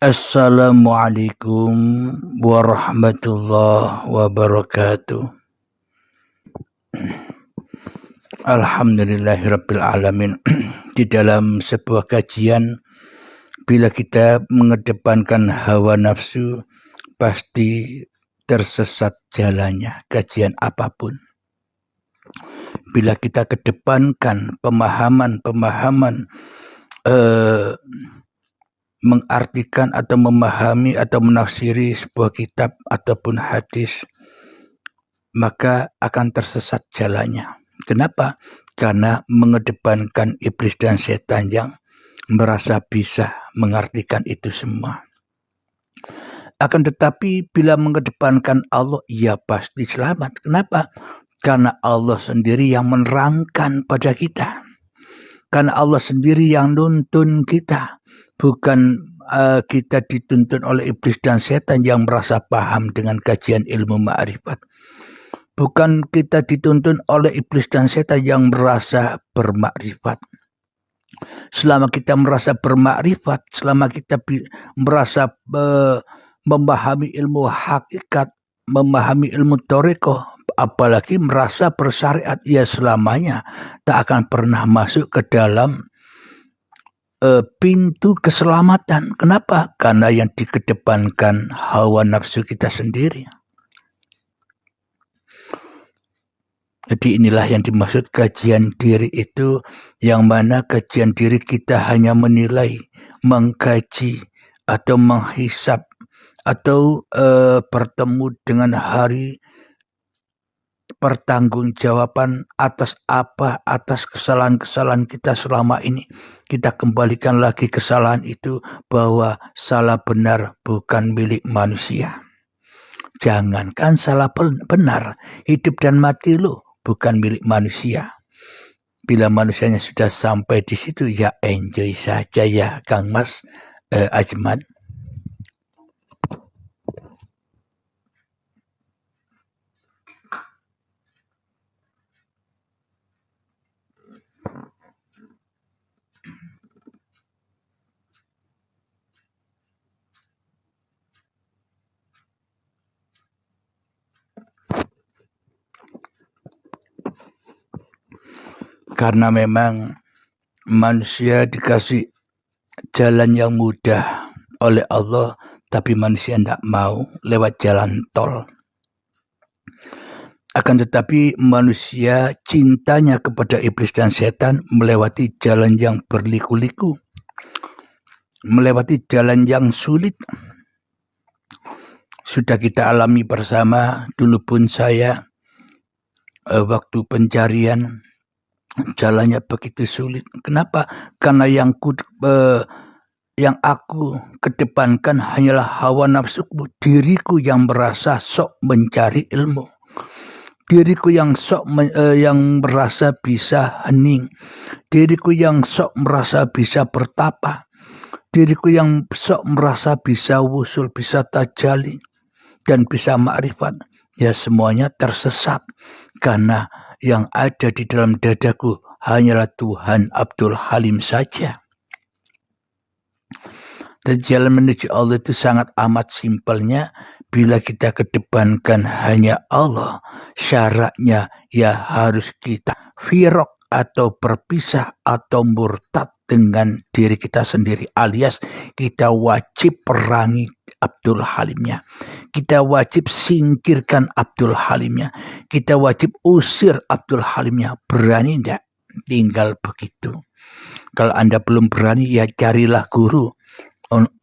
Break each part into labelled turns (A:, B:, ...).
A: Assalamualaikum warahmatullahi wabarakatuh. Alhamdulillahirabbil alamin. Di dalam sebuah kajian, bila kita mengedepankan hawa nafsu, pasti tersesat jalannya kajian apapun. Bila kita kedepankan pemahaman mengartikan atau memahami atau menafsiri sebuah kitab ataupun hadis, maka akan tersesat jalannya. Kenapa? Karena mengedepankan iblis dan setan yang merasa bisa mengartikan itu semua. Akan tetapi bila mengedepankan Allah, ya pasti selamat. Kenapa? Karena Allah sendiri yang menerangkan pada kita. Karena Allah sendiri yang nuntun kita. Bukan kita dituntun oleh iblis dan setan yang merasa paham dengan kajian ilmu ma'rifat. Bukan kita dituntun oleh iblis dan setan yang merasa bermakrifat. Selama kita merasa bermakrifat, selama kita merasa memahami ilmu hakikat, memahami ilmu thariqah, apalagi merasa bersyariat, ya selamanya tak akan pernah masuk ke dalam pintu keselamatan. Kenapa? Karena yang dikedepankan hawa nafsu kita sendiri. Jadi inilah yang dimaksud kajian diri itu, yang mana kajian diri kita hanya menilai, mengkaji, atau menghisap, atau bertemu dengan hari pertanggungjawaban atas kesalahan-kesalahan kita selama ini. Kita kembalikan lagi kesalahan itu, bahwa salah benar bukan milik manusia. Jangankan salah benar, hidup dan mati bukan milik manusia. Bila manusianya sudah sampai di situ, ya enjoy saja ya Kang Mas Ajman. Karena memang manusia dikasih jalan yang mudah oleh Allah, tapi manusia tidak mau lewat jalan tol. Akan tetapi manusia cintanya kepada iblis dan setan melewati jalan yang berliku-liku, melewati jalan yang sulit. Sudah kita alami bersama, dulu pun saya waktu pencarian jalannya begitu sulit. Kenapa? Karena yang aku kedepankan hanyalah hawa nafsuku, diriku yang merasa sok mencari ilmu, diriku yang yang merasa bisa hening, diriku yang sok merasa bisa bertapa, diriku yang sok merasa bisa wusul, bisa tajali, dan bisa ma'rifat. Ya semuanya tersesat, karena yang ada di dalam dadaku hanyalah Tuhan Abdul Halim saja. Dan jalan menuju Allah itu sangat amat simpelnya. Bila kita kedepankan hanya Allah, syaratnya ya harus kita firaq atau berpisah atau murtad dengan diri kita sendiri, alias kita wajib perangi Abdul Halimnya, kita wajib singkirkan Abdul Halimnya, kita wajib usir Abdul Halimnya. Berani tidak? Tinggal begitu. Kalau Anda belum berani, ya carilah guru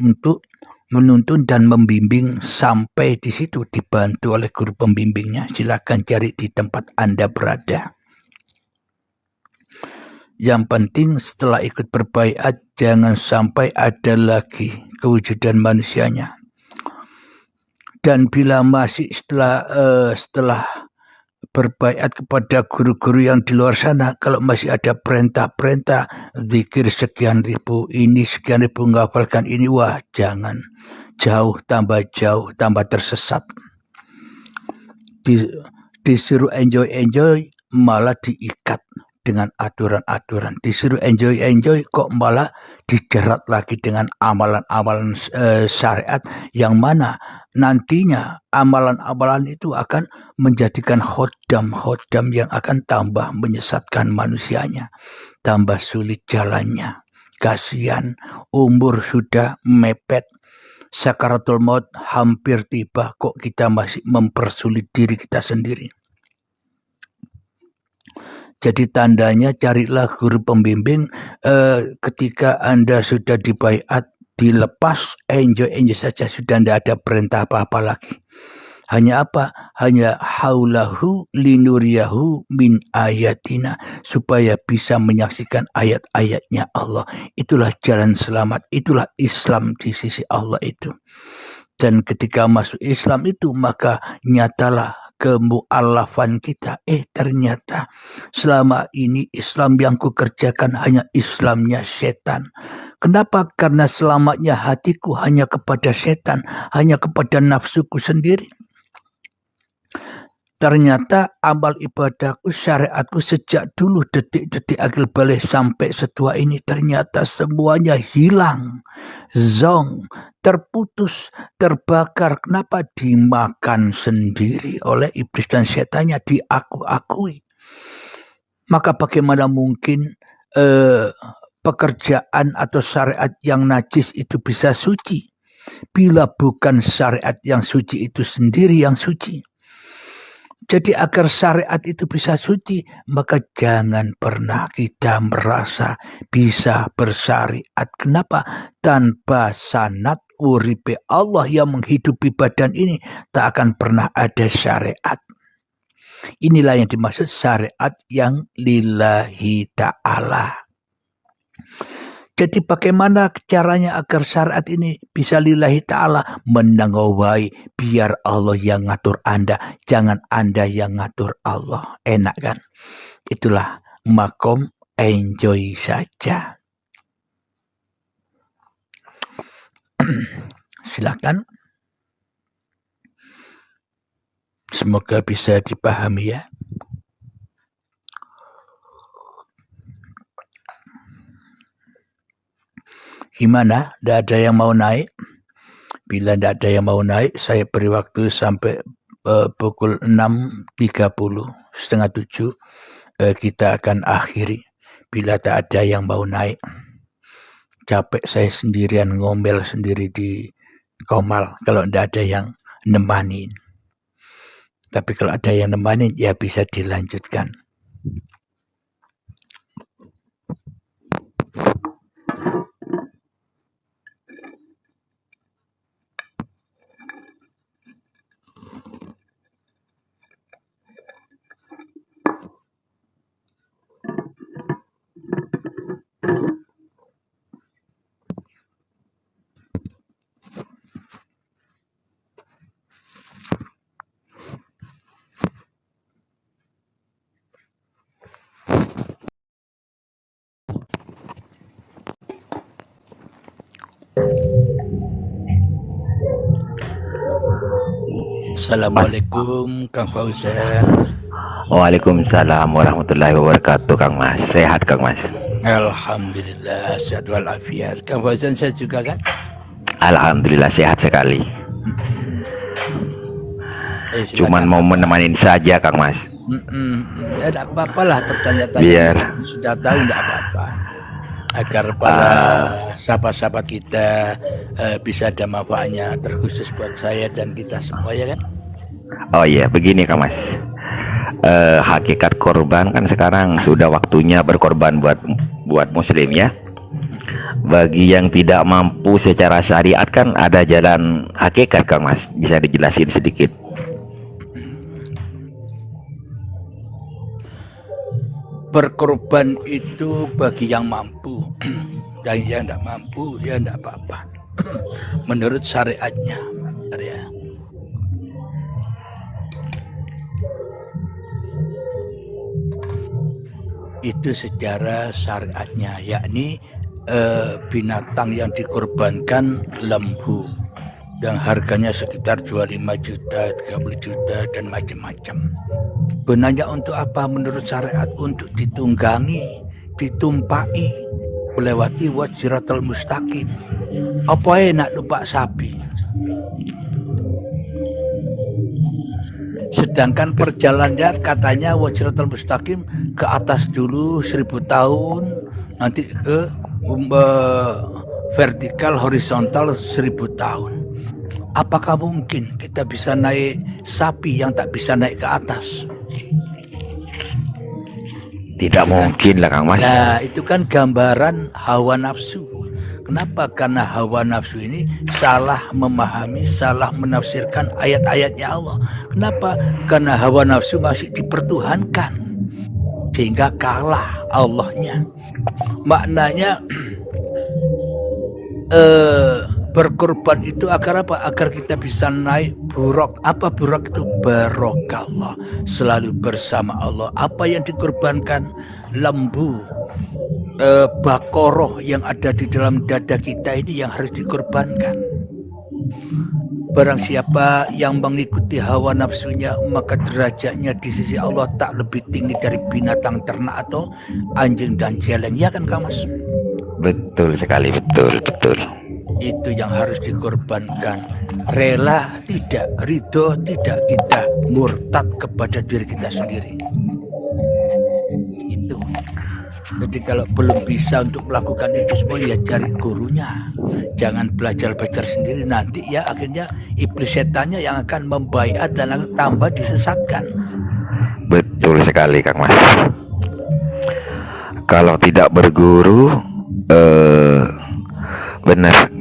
A: untuk menuntun dan membimbing sampai di situ, dibantu oleh guru pembimbingnya. Silakan cari di tempat Anda berada. Yang penting setelah ikut berbaiat, jangan sampai ada lagi kewujudan manusianya. Dan bila masih setelah berbaiat kepada guru-guru yang di luar sana, kalau masih ada perintah-perintah zikir sekian ribu, ini sekian ribu, menghafalkan ini, wah jangan. Jauh tambah tersesat. Disuruh enjoy malah diikat dengan aturan-aturan. Disuruh enjoy kok malah dijerat lagi dengan amalan-amalan syariat yang mana nantinya amalan-amalan itu akan menjadikan khodam yang akan tambah menyesatkan manusianya, tambah sulit jalannya. Kasihan, umur sudah mepet, sakaratul maut hampir tiba, kok kita masih mempersulit diri kita sendiri. Jadi tandanya carilah guru pembimbing ketika Anda sudah dibaiat, dilepas, enjoy saja, sudah tidak ada perintah apa-apa lagi. Hanya apa? Hanya haulahu linuriyahu min ayatina, supaya bisa menyaksikan ayat-ayatnya Allah. Itulah jalan selamat, itulah Islam di sisi Allah itu. Dan ketika masuk Islam itu, maka nyatalah kemu'alafan kita. Ternyata selama ini Islam yang kukerjakan hanya Islamnya setan. Kenapa? Karena selamatnya hatiku hanya kepada setan, hanya kepada nafsuku sendiri. Ternyata amal ibadahku, syariatku sejak dulu detik-detik akil balik sampai setua ini ternyata semuanya hilang, zong, terputus, terbakar. Kenapa? Dimakan sendiri oleh iblis dan setannya, diaku-akui. Maka bagaimana mungkin pekerjaan atau syariat yang najis itu bisa suci bila bukan syariat yang suci itu sendiri yang suci? Jadi agar syariat itu bisa suci, maka jangan pernah kita merasa bisa bersyariat. Kenapa? Tanpa sanad uripe Allah yang menghidupi badan ini, tak akan pernah ada syariat. Inilah yang dimaksud syariat yang lillahi ta'ala. Jadi bagaimana caranya agar syariat ini bisa lillahi ta'ala? Menangawai, biar Allah yang ngatur Anda, jangan Anda yang ngatur Allah. Enak kan? Itulah makom enjoy saja. Silakan. Semoga bisa dipahami ya. Gimana? Tidak ada yang mau naik? Bila tidak ada yang mau naik, saya beri waktu sampai pukul 6.30, setengah 7, kita akan akhiri. Bila tak ada yang mau naik, capek saya sendirian ngomel sendiri di komal kalau tidak ada yang nemanin. Tapi kalau ada yang nemanin, ya bisa dilanjutkan. Assalamualaikum Kang Fauzan.
B: Waalaikumsalam warahmatullahi wabarakatuh Kang Mas. Sehat Kang Mas?
A: Alhamdulillah sehat walafiat. Kang Fauzan sehat juga kan?
B: Alhamdulillah sehat sekali. Cuman mau menemani saja Kang Mas.
A: Ya tidak apa-apa lah, pertanyaan
B: biar
A: sudah tahu tidak apa-apa. Agar para sahabat-sahabat kita bisa ada manfaatnya, terkhusus buat saya dan kita semua ya kan?
B: Oh iya, begini Kang Mas. Hakikat korban kan sekarang sudah waktunya berkorban buat muslim ya. Bagi yang tidak mampu secara syariat kan ada jalan hakikat Kang Mas. Bisa dijelasin sedikit?
A: Berkorban itu bagi yang mampu, dan yang tidak mampu ya tidak apa-apa. Menurut syariatnya, ya. Itu secara syariatnya, yakni binatang yang dikorbankan lembu yang harganya sekitar 25 juta, 30 juta dan macam-macam. Sebenarnya untuk apa menurut syariat? Untuk ditunggangi, ditumpai, melewati siratal mustaqim. Apa enak numpak sapi? Sedangkan perjalanannya katanya siratal mustaqim ke atas dulu 1000 tahun, nanti ke vertikal horizontal 1000 tahun. Apakah mungkin kita bisa naik sapi yang tak bisa naik ke atas?
B: Tidak mungkin lah Kang Mas.
A: Nah, itu kan gambaran hawa nafsu. Kenapa? Karena hawa nafsu ini salah memahami, salah menafsirkan ayat-ayatnya Allah. Kenapa? Karena hawa nafsu masih dipertuhankan, sehingga kalah Allahnya. Maknanya berkorban itu agar apa? Agar kita bisa naik buruk. Apa buruk itu? Barokallah, selalu bersama Allah. Apa yang dikorbankan? Lembu, bakoroh yang ada di dalam dada kita ini yang harus dikorbankan. Barang siapa yang mengikuti hawa nafsunya, maka derajatnya di sisi Allah tak lebih tinggi dari binatang ternak atau anjing dan celeng. Ya kan Kang Mas?
B: Betul sekali, betul.
A: Itu yang harus dikorbankan. Rela tidak, ridho tidak, kita murtad kepada diri kita sendiri. Itu. Jadi kalau belum bisa untuk melakukan itu semua, ya cari gurunya. Jangan belajar sendiri, nanti ya akhirnya iblis setannya yang akan membaiat dan akan tambah disesatkan.
B: Betul sekali Kang Mas. Kalau tidak berguru, benar,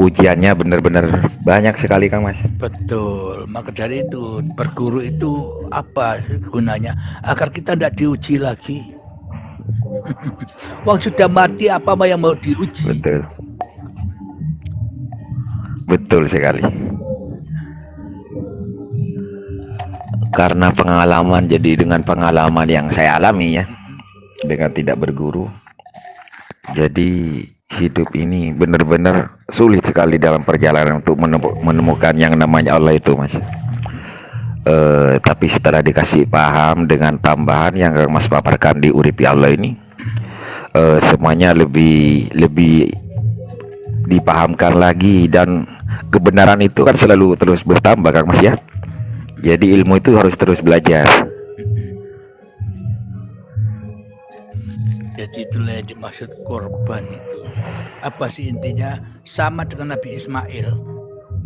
B: ujiannya benar-benar banyak sekali Kang Mas.
A: Betul. Maka dari itu berguru itu apa gunanya? Agar kita tidak diuji lagi. Wong sudah mati, apa yang mau diuji?
B: Betul sekali. Karena pengalaman, jadi dengan pengalaman yang saya alami ya, dengan tidak berguru, jadi hidup ini benar-benar sulit sekali dalam perjalanan untuk menemukan yang namanya Allah itu Mas. Tapi setelah dikasih paham dengan tambahan yang Mas paparkan di Uripi Allah ini, semuanya lebih dipahamkan lagi, dan kebenaran itu kan selalu terus bertambah Kang Mas ya. Jadi ilmu itu harus terus belajar.
A: Jadi itulah yang dimaksud korban itu. Apa sih intinya? Sama dengan Nabi Ismail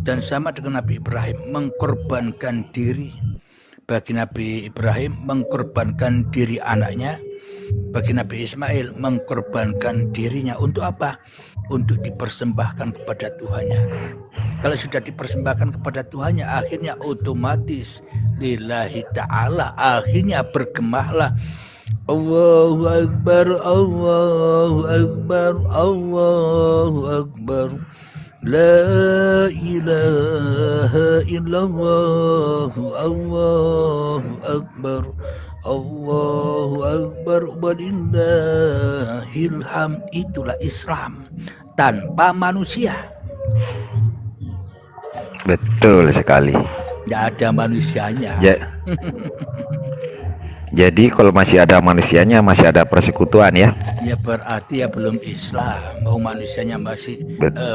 A: dan sama dengan Nabi Ibrahim, mengkorbankan diri. Bagi Nabi Ibrahim mengkorbankan diri anaknya, bagi Nabi Ismail mengkorbankan dirinya. Untuk apa? Untuk dipersembahkan kepada Tuhannya. Kalau sudah dipersembahkan kepada Tuhannya, akhirnya otomatis lillahi ta'ala, akhirnya bergemahlah Allahu Akbar, Allahu Akbar, Allahu Akbar, La ilaha illallah, Allahu Akbar, Allahu Akbar, walillahil hamd. Itulah Islam tanpa manusia.
B: Betul sekali.
A: Tidak ada manusianya.
B: Ya. Jadi kalau masih ada manusianya, masih ada persekutuan ya.
A: Ya berarti ya belum Islam. Mau manusianya masih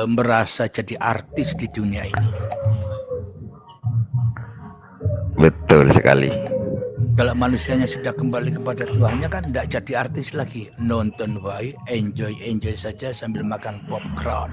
A: merasa jadi artis di dunia ini.
B: Betul sekali.
A: Kalau manusianya sudah kembali kepada Tuhannya kan tidak jadi artis lagi. Nonton wae, enjoy saja sambil makan popcorn.